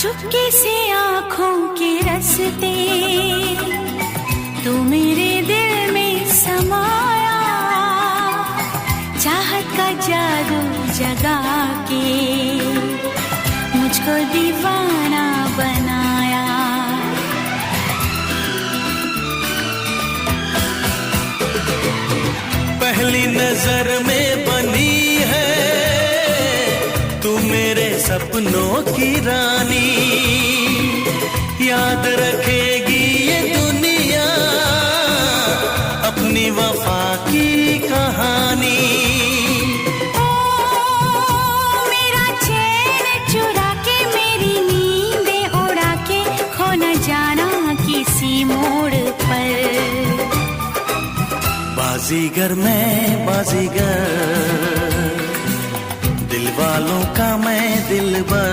चुपके से आँखों के रस्ते तू मेरे दिल में समाया, चाहत का जादू जगा के मुझको दीवाना बनाया। पहली नजर में बनी है तू मेरे सपनों की रानी, याद रखेगी ये दुनिया अपनी वफा की कहानी। ओ मेरा चैन चुरा के मेरी नींदें उड़ा के खो न जाना किसी मोड़ पर। बाजीगर मैं बाजीगर, दिल वालों का मैं दिलबर।